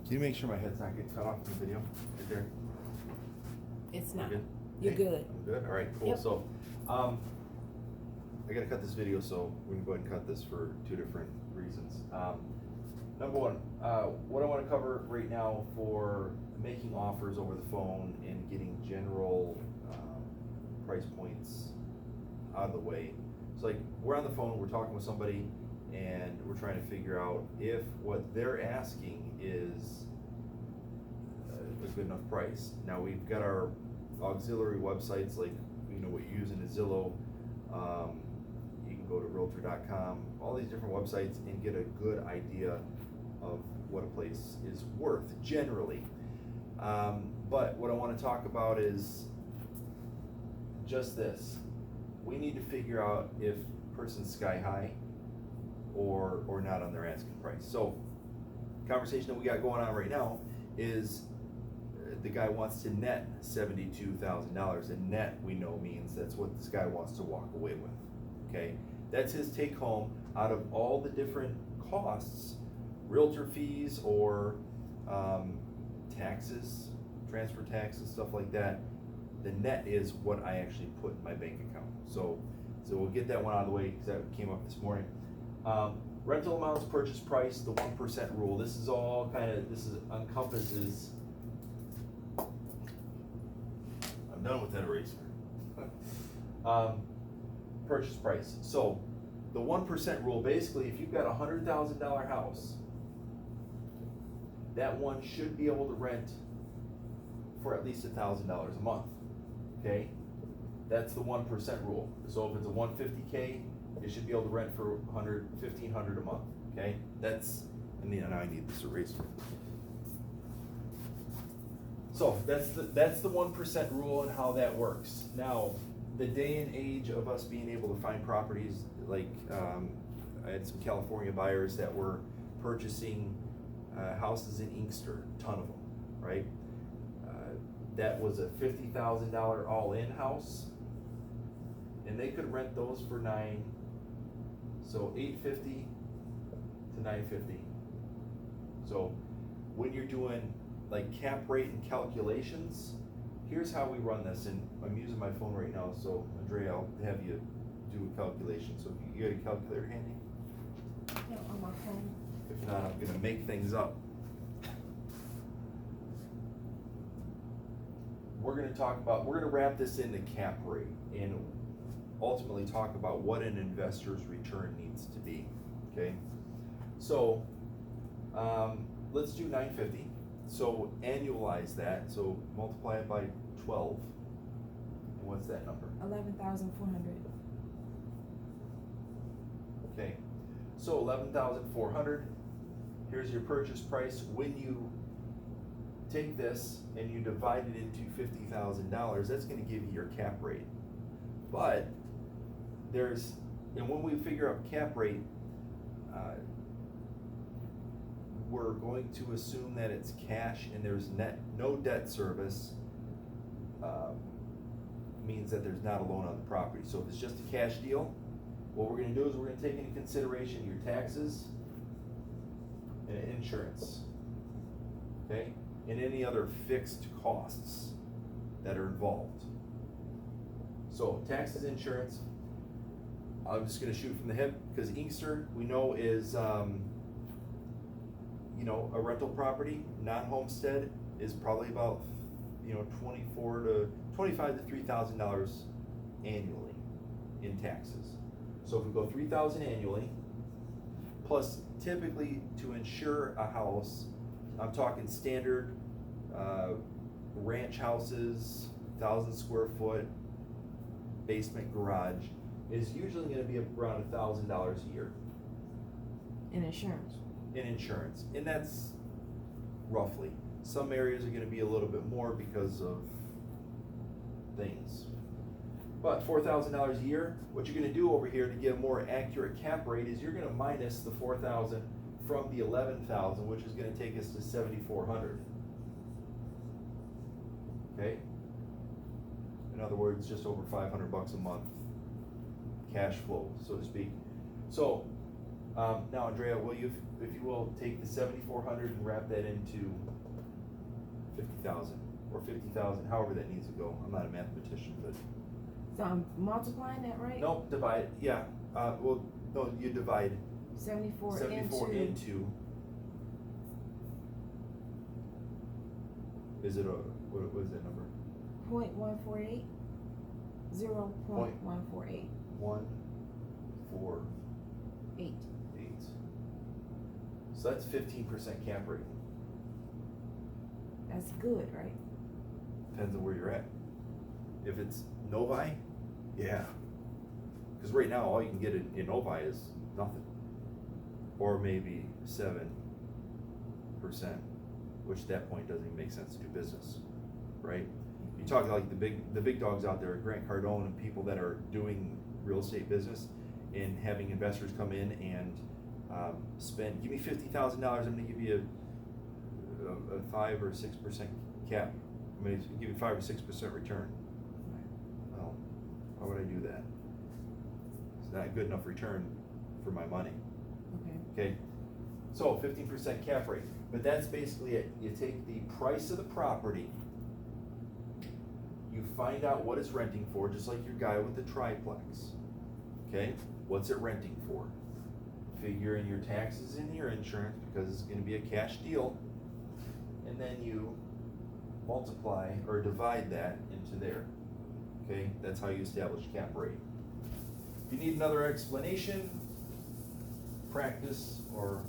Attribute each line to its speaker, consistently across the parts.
Speaker 1: Can you make sure my head's not getting cut off in the video? Right there.
Speaker 2: It's
Speaker 1: We're
Speaker 2: not.
Speaker 1: good?
Speaker 2: You're
Speaker 1: Okay,
Speaker 2: good.
Speaker 1: I'm good? Alright, cool.
Speaker 2: Yep.
Speaker 1: So, I gotta cut this video, so we can go ahead and cut this for two different reasons. Number one, what I wanna cover right now for making offers over the phone and getting general, price points out of the way. So like, we're on the phone, we're talking with somebody, and we're trying to figure out if what they're asking is a good enough price. Now, we've got our auxiliary websites, like, you know, what you use in a Zillow, you can go to Realtor.com, all these different websites, and get a good idea of what a place is worth, generally. But what I wanna talk about is just this. We need to figure out if person's sky high or not on their asking price. So, conversation that we got going on right now is the guy wants to net $72,000, and net, we know, means that's what this guy wants to walk away with, okay? That's his take home out of all the different costs, realtor fees or taxes, transfer taxes, stuff like that. The net is what I actually put in my bank account. So we'll get that one out of the way, because that came up this morning. Rental amounts, purchase price, the 1% rule. This is all encompasses. I'm done with that eraser. Purchase price. So the 1% rule, basically, if you've got a $100,000 house, that one should be able to rent for at least $1,000 a month. Okay, that's the 1% rule. So if it's a 150K, it should be able to rent for $1,500 a month. Okay, now I need this eraser. So that's the 1% rule and how that works. Now, the day and age of us being able to find properties, like I had some California buyers that were purchasing houses in Inkster, ton of them, right? That was a $50,000 all-in house, and they could rent those for so $850 to $950. So when you're doing like cap rate and calculations, here's how we run this, and I'm using my phone right now, so Andrea, I'll have you do a calculation. So if you got a calculator handy?
Speaker 2: Yeah, on my phone.
Speaker 1: If not, I'm gonna make things up. We're gonna wrap this into cap rate and ultimately talk about what an investor's return needs to be, okay? So, let's do $950. So annualize that, so multiply it by 12. And what's that number?
Speaker 2: 11,400.
Speaker 1: Okay, so 11,400. Here's your purchase price. When you take this and you divide it into $50,000, that's gonna give you your cap rate. But and when we figure out cap rate, we're going to assume that it's cash and there's no debt service, means that there's not a loan on the property. So if it's just a cash deal, what we're gonna do is we're gonna take into consideration your taxes and insurance, okay? And any other fixed costs that are involved. So taxes, insurance, I'm just gonna shoot from the hip, because Inkster, we know, is, a rental property, non-homestead, is probably about, $2,500 to $3,000 annually in taxes. So if we go $3,000 annually, plus typically to insure a house, I'm talking standard ranch houses, 1,000 square foot, basement garage, is usually gonna be around $1,000 a year
Speaker 2: In insurance.
Speaker 1: in insurance, and that's roughly. Some areas are gonna be a little bit more because of things. But $4,000 a year, what you're gonna do over here to get a more accurate cap rate is you're gonna minus the 4,000 from the 11,000, which is gonna take us to 7,400. Okay? In other words, just over $500 a month cash flow, so to speak. So Now, Andrea, will you, if you will, take the 7,400 and wrap that into 50,000 or 50,000, however that needs to go. I'm not a mathematician, but
Speaker 2: So I'm multiplying that, right?
Speaker 1: nope, divide. Yeah. Well, no, you divide
Speaker 2: 74
Speaker 1: 74
Speaker 2: into,
Speaker 1: into. Is it a what is that number?
Speaker 2: 0.148, 0.148,
Speaker 1: 1, 4,
Speaker 2: 8.
Speaker 1: 8. So that's 15% cap rate.
Speaker 2: That's good, right?
Speaker 1: Depends on where you're at. If it's Novi, yeah. Because right now, all you can get in Novi is nothing. Or maybe 7%, which at that point doesn't even make sense to do business, right? You talk like the big dogs out there, Grant Cardone and people that are doing real estate business and having investors come in and spend, give me $50,000, I'm gonna give you a 5 or 6% cap. I'm gonna give you 5 or 6% return. Well, why would I do that? It's not a good enough return for my money. Okay, so 15% cap rate, but that's basically it. You take the price of the property, you find out what it's renting for, just like your guy with the triplex. Okay, what's it renting for? Figure in your taxes and your insurance because it's going to be a cash deal, and then you multiply or divide that into there. Okay, that's how you establish cap rate. If you need another explanation, practice or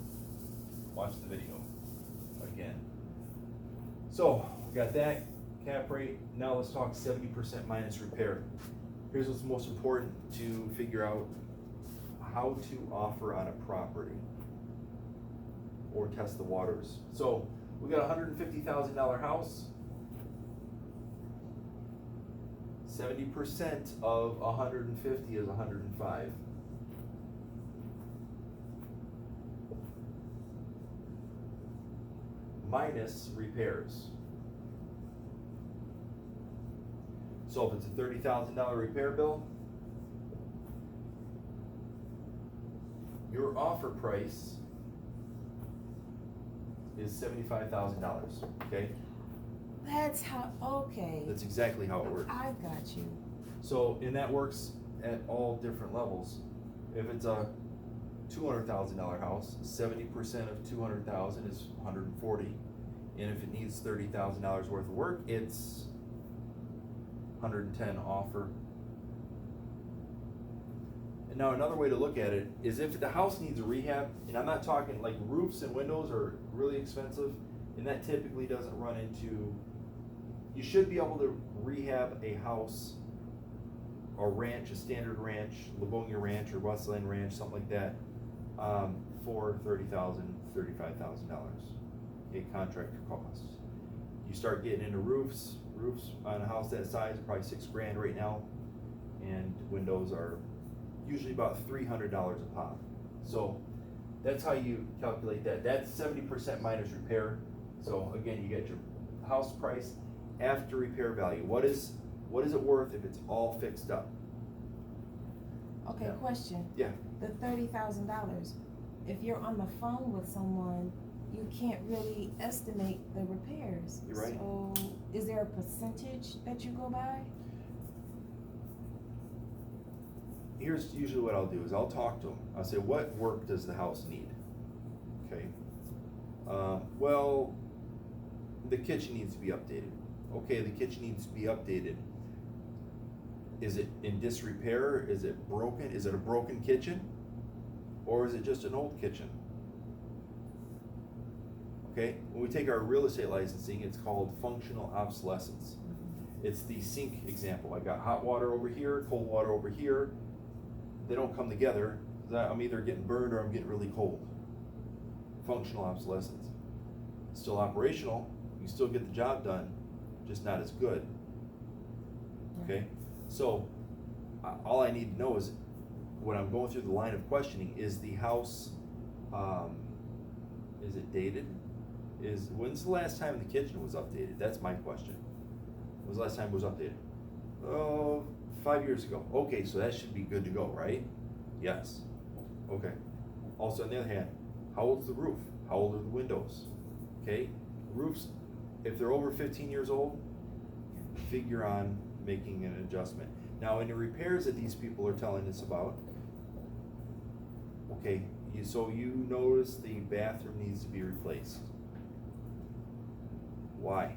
Speaker 1: watch the video again. So we got that cap rate. Now let's talk 70% minus repair. Here's what's most important to figure out: how to offer on a property or test the waters. So we got a $150,000 house. 70% of 150 is 105. Minus repairs. So if it's a $30,000 repair bill, your offer price is $75,000, okay?
Speaker 2: That's how, okay.
Speaker 1: That's exactly how it works.
Speaker 2: I got you.
Speaker 1: So, and that works at all different levels. If it's a $200,000 house, 70% of 200,000 is 140, and if it needs $30,000 worth of work, it's 110 offer. And now another way to look at it is if the house needs a rehab, and I'm not talking like roofs and windows are really expensive, and that typically doesn't run into. You should be able to rehab a house or ranch, a standard ranch, Livonia Ranch or Westland Ranch, something like that, for $30,000, $35,000. Okay, contractor costs. You start getting into roofs on a house that size, probably $6,000 right now, and windows are usually about $300 a pop. So that's how you calculate that. That's 70% minus repair. So again, you get your house price after repair value. What is it worth if it's all fixed up?
Speaker 2: Okay,
Speaker 1: Yeah.
Speaker 2: question.
Speaker 1: Yeah.
Speaker 2: The $30,000, if you're on the phone with someone, you can't really estimate the repairs.
Speaker 1: You're right.
Speaker 2: So is there a percentage that you go by?
Speaker 1: Here's usually what I'll do is I'll talk to them. I'll say, what work does the house need? Okay. Well, the kitchen needs to be updated. Okay, the kitchen needs to be updated. Is it in disrepair? Is it broken? Is it a broken kitchen? Or is it just an old kitchen? Okay, when we take our real estate licensing, it's called functional obsolescence. It's the sink example. I got hot water over here, cold water over here. They don't come together. I'm either getting burned or I'm getting really cold. Functional obsolescence. It's still operational. You still get the job done, just not as good. Okay, so all I need to know is when I'm going through the line of questioning, is the house, is it dated? When's the last time the kitchen was updated? That's my question. When was the last time it was updated? Oh, 5 years ago. Okay, so that should be good to go, right? Yes. Okay. Also, on the other hand, how old's the roof? How old are the windows? Okay, roofs, if they're over 15 years old, figure on making an adjustment. Now, in the repairs that these people are telling us about, okay, so you notice the bathroom needs to be replaced. Why?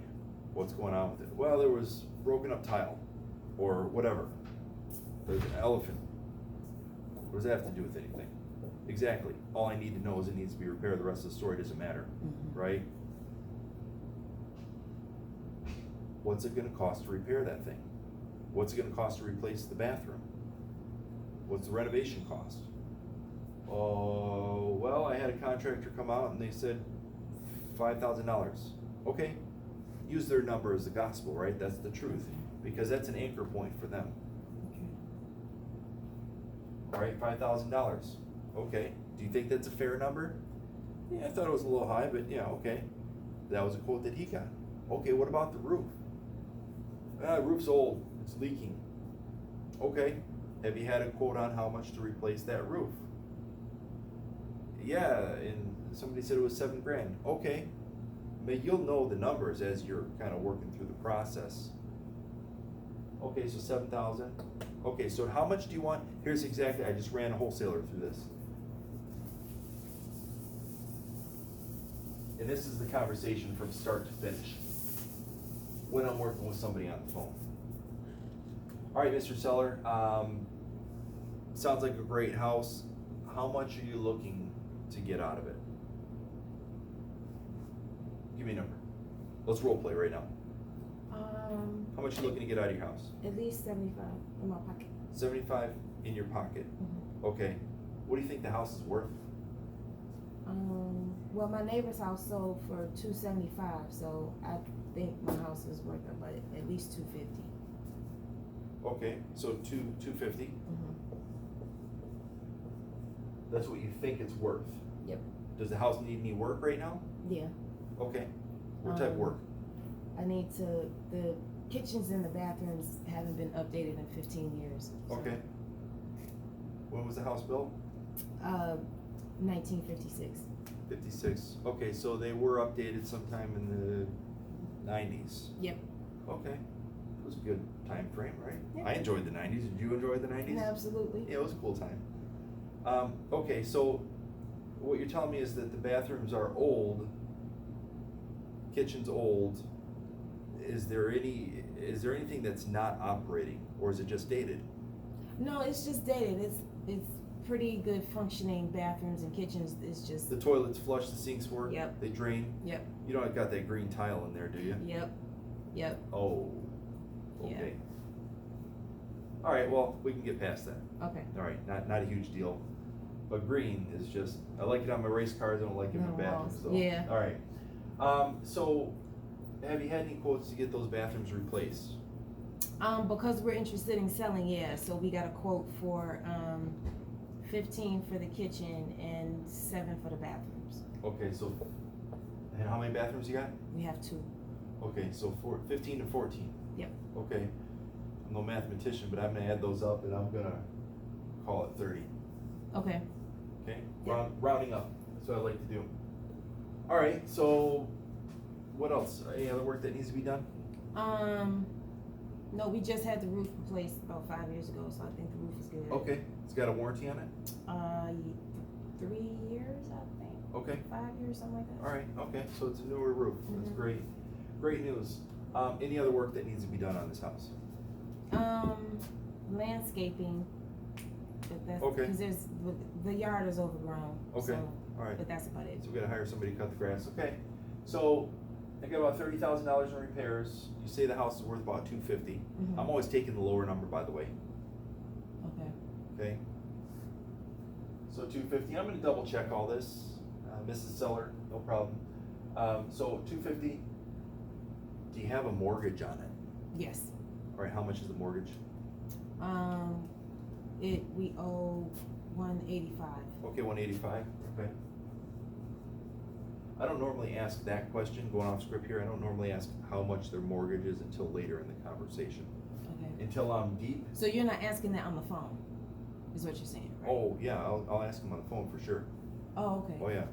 Speaker 1: What's going on with it? Well, there was broken up tile, or whatever. There's an elephant. What does that have to do with anything? Exactly. All I need to know is it needs to be repaired. The rest of the story doesn't matter, right? What's it gonna cost to repair that thing? What's it gonna cost to replace the bathroom? What's the renovation cost? Oh, well, I had a contractor come out and they said $5,000. Okay, use their number as the gospel, right? That's the truth, because that's an anchor point for them. All right, $5,000. Okay, do you think that's a fair number? Yeah, I thought it was a little high, but yeah, okay. That was a quote that he got. Okay, what about the roof? The roof's old, it's leaking. Okay, have you had a quote on how much to replace that roof? Yeah, and somebody said it was $7,000. Okay, but you'll know the numbers as you're kind of working through the process. Okay, so 7,000. Okay, so how much do you want? Here's exactly, I just ran a wholesaler through this. And this is the conversation from start to finish when I'm working with somebody on the phone. All right, Mr. Seller, sounds like a great house. How much are you looking to get out of it? Give me a number. Let's role play right now. How much are you looking to get out of your house?
Speaker 2: At least 75 in my pocket.
Speaker 1: 75 in your pocket. Okay. What do you think the house is worth?
Speaker 2: Well, my neighbor's house sold for $275, so I think my house is worth about at least $250.
Speaker 1: Okay, so $250. That's what you think it's worth.
Speaker 2: Yep.
Speaker 1: Does the house need any work right now?
Speaker 2: Yeah.
Speaker 1: Okay. What type of work?
Speaker 2: I need to. The kitchens and the bathrooms haven't been updated in 15 years. So.
Speaker 1: Okay. When was the house built?
Speaker 2: 1956.
Speaker 1: 56. Okay, so they were updated sometime in the 90s.
Speaker 2: Yep.
Speaker 1: Okay. It was a good time frame, right?
Speaker 2: Yeah.
Speaker 1: I enjoyed the 90s. Did you enjoy the 90s?
Speaker 2: Absolutely.
Speaker 1: Yeah, it was a cool time. Okay, so what you're telling me is that the bathrooms are old, kitchen's old. Is there anything that's not operating, or is it just dated?
Speaker 2: No, it's just dated. It's pretty good functioning bathrooms and kitchens. It's just
Speaker 1: The toilets flush, the sinks work.
Speaker 2: Yep.
Speaker 1: They drain.
Speaker 2: Yep.
Speaker 1: You don't got that green tile in there, do you?
Speaker 2: Yep.
Speaker 1: Oh. Okay. All right. Well, we can get past that.
Speaker 2: Okay.
Speaker 1: All right. Not a huge deal, but green is just. I like it on my race cars. I don't like it in my bathrooms. So.
Speaker 2: Yeah.
Speaker 1: All right. So, have you had any quotes to get those bathrooms replaced?
Speaker 2: Because we're interested in selling, yeah. So we got a quote for 15 for the kitchen and 7 for the bathrooms.
Speaker 1: Okay. So, and how many bathrooms you got?
Speaker 2: We have 2.
Speaker 1: Okay. So 15 to 14.
Speaker 2: Yep.
Speaker 1: Okay. I'm no mathematician, but I'm gonna add those up and I'm gonna call it 30.
Speaker 2: Okay.
Speaker 1: Okay.
Speaker 2: Yeah.
Speaker 1: Rounding up. That's what I like to do. All right. So, what else? Any other work that needs to be done?
Speaker 2: No, we just had the roof replaced about 5 years ago, so I think the roof is good.
Speaker 1: Okay. It's got a warranty on it?
Speaker 2: 3 years, I think.
Speaker 1: Okay.
Speaker 2: 5 years, something like that.
Speaker 1: All right. Okay. So it's a newer roof. That's
Speaker 2: Mhm.
Speaker 1: great. Great news. Any other work that needs to be done on this house?
Speaker 2: Landscaping. But that's
Speaker 1: Okay.
Speaker 2: because the yard is overgrown.
Speaker 1: Okay.
Speaker 2: So,
Speaker 1: All right.
Speaker 2: but that's about it.
Speaker 1: So we gotta hire somebody to cut the grass. Okay. So I got about $30,000 in repairs. You say the house is worth about $250.
Speaker 2: Mhm.
Speaker 1: I'm always taking the lower number, by the way.
Speaker 2: Okay.
Speaker 1: Okay. So $250. I'm gonna double check all this, Mrs. Seller. No problem. So $250. Do you have a mortgage on it?
Speaker 2: Yes.
Speaker 1: All right. How much is the mortgage?
Speaker 2: We owe $185.
Speaker 1: Okay, $185. Okay. I don't normally ask that question, going off script here. I don't normally ask how much their mortgage is until later in the conversation.
Speaker 2: Okay.
Speaker 1: Until I'm deep.
Speaker 2: So you're not asking that on the phone, is what you're saying, right?
Speaker 1: Oh, yeah, I'll ask them on the phone for sure.
Speaker 2: Oh, okay.
Speaker 1: Oh, yeah.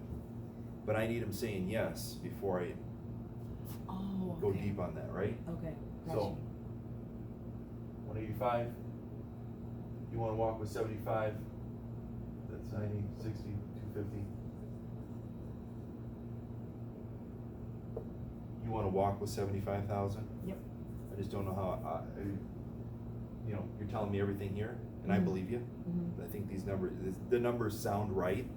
Speaker 1: But I need them saying yes before I
Speaker 2: Oh,
Speaker 1: go
Speaker 2: okay.
Speaker 1: deep on that, right?
Speaker 2: Okay, gotcha.
Speaker 1: So, 185, you wanna walk with 75, that's 90, 60, 250. You wanna walk with 75,000?
Speaker 2: Yep.
Speaker 1: I just don't know how, you know, you're telling me everything here, and I
Speaker 2: Mhm.
Speaker 1: believe you.
Speaker 2: Mhm.
Speaker 1: I think these numbers, the numbers sound right.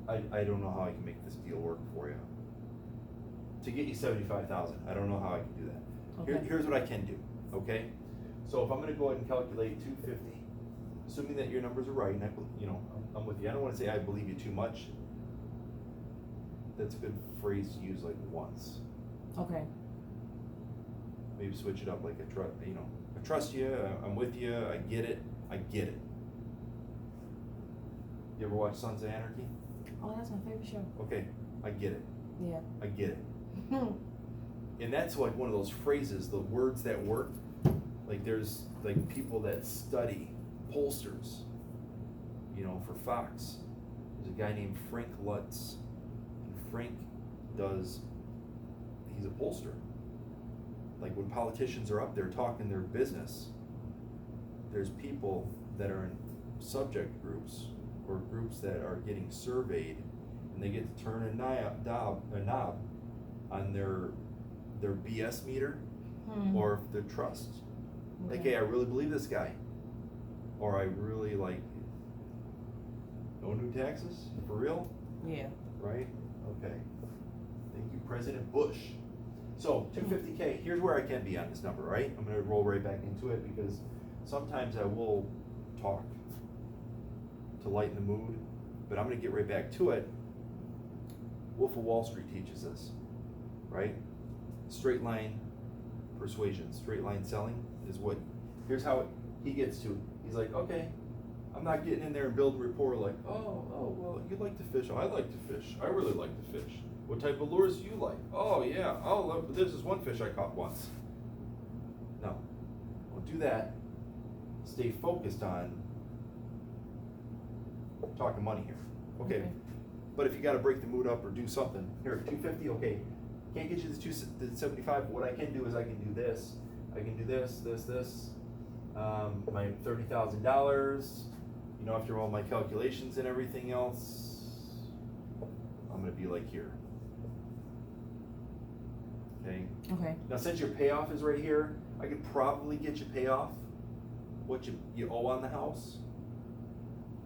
Speaker 1: I don't know how I can make this deal work for you. To get you 75,000, I don't know how I can do that.
Speaker 2: Okay.
Speaker 1: Here's what I can do, okay? So if I'm gonna go ahead and calculate 250, assuming that your numbers are right, and you know, I'm with you. I don't wanna say I believe you too much. That's a good phrase to use like once.
Speaker 2: Okay.
Speaker 1: Maybe switch it up like I trust you, I'm with you, I get it. You ever watch Sons of Anarchy?
Speaker 2: Oh, that's my favorite show.
Speaker 1: Okay, I get it.
Speaker 2: Yeah.
Speaker 1: I get it. And that's like one of those phrases, the words that work. Like there's like people that study pollsters, you know, for Fox. There's a guy named Frank Lutz. And Frank he's a pollster. Like when politicians are up there talking their business, there's people that are in subject groups or groups that are getting surveyed, and they get to turn a knob on their BS meter or their trust. Like, hey, I really believe this guy, or I really like no new taxes for real,
Speaker 2: Yeah.
Speaker 1: right? Okay. Thank you, President Bush. So 250K. Here's where I can be on this number, right? I'm gonna roll right back into it because sometimes I will talk to lighten the mood, but I'm gonna get right back to it. Wolf of Wall Street teaches us, right? Straight line persuasion, straight line selling is what, here's how he gets to. He's like, okay, I'm not getting in there and building rapport like, oh, well, you like to fish. I like to fish. I really like to fish. What type of lures do you like? Oh, yeah, this is one fish I caught once. No, don't do that. Stay focused on talking money here. Okay. But if you gotta break the mood up or do something, here, 250, okay, can't get you the 275, what I can do is I can do this. I can do this, my $30,000, you know, after all my calculations and everything else, I'm gonna be like here. Okay?
Speaker 2: Okay.
Speaker 1: Now since your payoff is right here, I could probably get you payoff what you owe on the house,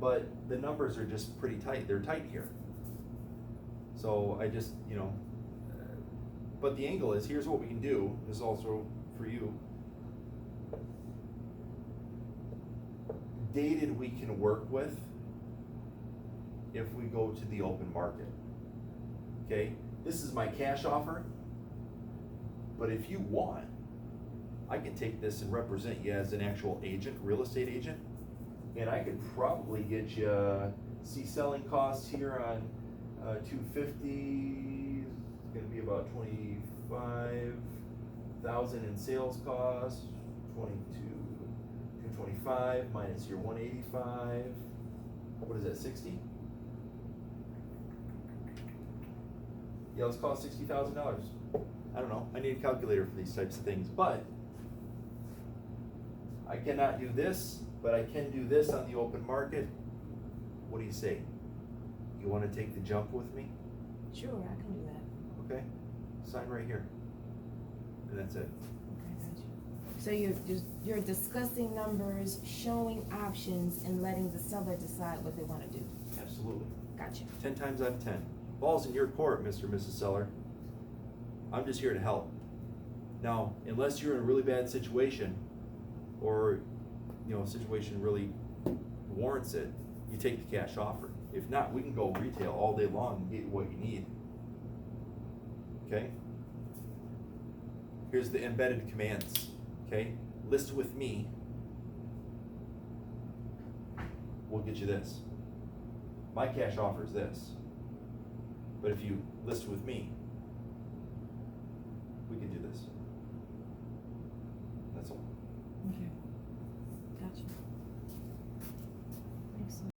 Speaker 1: but the numbers are just pretty tight, they're tight here. So I just, you know, but the angle is, here's what we can do, this is also for you. Dated we can work with if we go to the open market. Okay, this is my cash offer, but if you want, I can take this and represent you as an actual agent, real estate agent, and I could probably get you, see selling costs here on 250, it's gonna be about 25,000 in sales costs, 225 minus your 185, what is that, 60? Yeah, let's call it $60,000. I don't know, I need a calculator for these types of things, but I cannot do this, but I can do this on the open market. What do you say? You wanna take the jump with me?
Speaker 2: Sure, I can do that.
Speaker 1: Okay, sign right here. And that's it.
Speaker 2: Okay, gotcha. So you're discussing numbers, showing options, and letting the seller decide what they wanna do.
Speaker 1: Absolutely.
Speaker 2: Gotcha.
Speaker 1: 10 times out of 10. Ball's in your court, Mr. and Mrs. Seller. I'm just here to help. Now, unless you're in a really bad situation, or, you know, a situation really warrants it, you take the cash offer. If not, we can go retail all day long and get what you need. Okay? Here's the embedded commands. Okay? List with me. We'll get you this. My cash offer is this. But if you list with me, we can do this. That's all.
Speaker 2: Okay. Gotcha. Excellent.